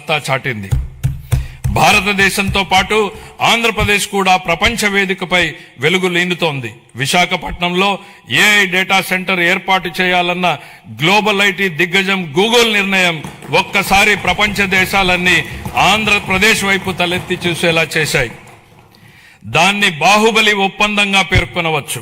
సత్తా చాటింది. భారతదేశంతో పాటు ఆంధ్రప్రదేశ్ కూడా ప్రపంచ వేదికపై వెలుగు లీనుతోంది. విశాఖపట్నంలో ఏఐ డేటా సెంటర్ ఏర్పాటు చేయాలన్న గ్లోబల్ ఐటీ దిగ్గజం గూగుల్ నిర్ణయం ఒక్కసారి ప్రపంచ దేశాలన్నీ ఆంధ్రప్రదేశ్ వైపు తలెత్తి చూసేలా చేశాయి. దాన్ని బాహుబలి ఒప్పందంగా పేర్కొనవచ్చు.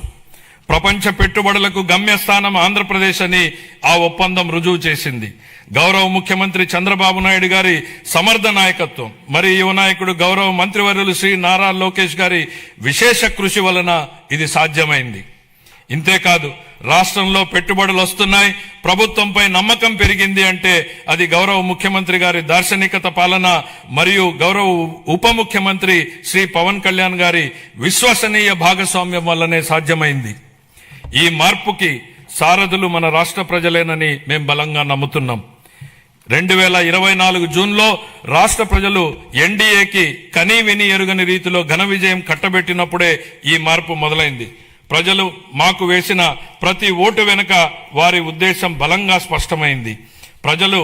ప్రపంచ పెట్టుబడులకు గమ్యస్థానం ఆంధ్రప్రదేశ్ అని ఆ ఒప్పందం రుజువు చేసింది. గౌరవ ముఖ్యమంత్రి చంద్రబాబు నాయుడు గారి సమర్థ నాయకత్వం, మరి యువ నాయకుడు గౌరవ మంత్రివర్యులు శ్రీ నారా లోకేష్ గారి విశేష కృషి వలన ఇది సాధ్యమైంది. ఇంతేకాదు, రాష్ట్రంలో పెట్టుబడులు వస్తున్నాయి, ప్రభుత్వంపై నమ్మకం పెరిగింది అంటే అది గౌరవ ముఖ్యమంత్రి గారి దార్శనికత పాలన మరియు గౌరవ ఉప ముఖ్యమంత్రి శ్రీ పవన్ కళ్యాణ్ గారి విశ్వసనీయ భాగస్వామ్యం వల్లనే సాధ్యమైంది. ఈ మార్పుకి సారథులు మన రాష్ట్ర ప్రజలేనని మేం బలంగా నమ్ముతున్నాం. 2024 జూన్లో రాష్ట్ర ప్రజలు ఎన్డీఏకి కనీ విని ఎరుగని రీతిలో ఘన విజయం కట్టబెట్టినప్పుడే ఈ మార్పు మొదలైంది. ప్రజలు మాకు వేసిన ప్రతి ఓటు వెనుక వారి ఉద్దేశం బలంగా స్పష్టమైంది. ప్రజలు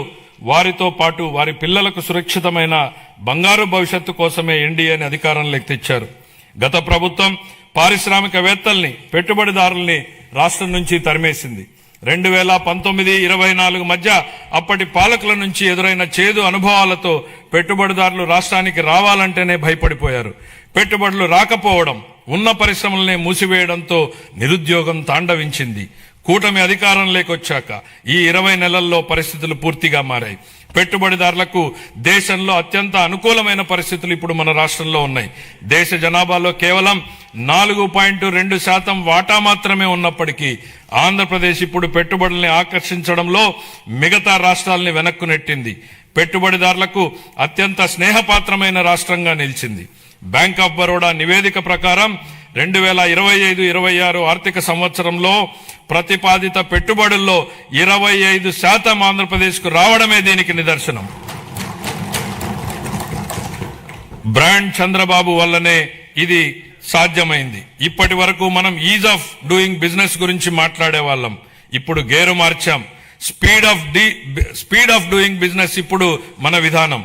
వారితో పాటు వారి పిల్లలకు సురక్షితమైన బంగారు భవిష్యత్తు కోసమే ఎన్డీఏని అధికారంలోకి తెచ్చారు. గత ప్రభుత్వం పారిశ్రామికవేత్తల్ని, పెట్టుబడిదారుల్ని రాష్ట్రం నుంచి తరిమేసింది. 2019-24 మధ్య అప్పటి పాలకుల నుంచి ఎదురైన చేదు అనుభవాలతో పెట్టుబడిదారులు రాష్ట్రానికి రావాలంటేనే భయపడిపోయారు. పెట్టుబడులు రాకపోవడం, ఉన్న పరిశ్రమలనే మూసివేయడంతో నిరుద్యోగం తాండవించింది. కూటమి అధికారంలోకి వచ్చాక ఈ 20 నెలల్లో పరిస్థితులు పూర్తిగా మారాయి. పెట్టుబడిదారులకు దేశంలో అత్యంత అనుకూలమైన పరిస్థితులు ఇప్పుడు మన రాష్ట్రంలో ఉన్నాయి. దేశ జనాభాలో కేవలం 4.2% వాటా మాత్రమే ఉన్నప్పటికీ ఆంధ్రప్రదేశ్ ఇప్పుడు పెట్టుబడుల్ని ఆకర్షించడంలో మిగతా రాష్ట్రాలని వెనక్కు నెట్టింది. పెట్టుబడిదారులకు అత్యంత స్నేహపాత్రమైన రాష్ట్రంగా నిలిచింది. బ్యాంక్ ఆఫ్ బరోడా నివేదిక ప్రకారం 2025-26 ఆర్థిక సంవత్సరంలో ప్రతిపాదిత పెట్టుబడుల్లో 25% ఆంధ్రప్రదేశ్కు రావడమే దీనికి నిదర్శనం. బ్రాండ్ చంద్రబాబు వల్లనే ఇది సాధ్యమైంది. ఇప్పటి వరకు మనం ఈజ్ ఆఫ్ డూయింగ్ బిజినెస్ గురించి మాట్లాడే వాళ్ళం, ఇప్పుడు గేరు మార్చాం. స్పీడ్ ఆఫ్ డూయింగ్ బిజినెస్ ఇప్పుడు మన విధానం.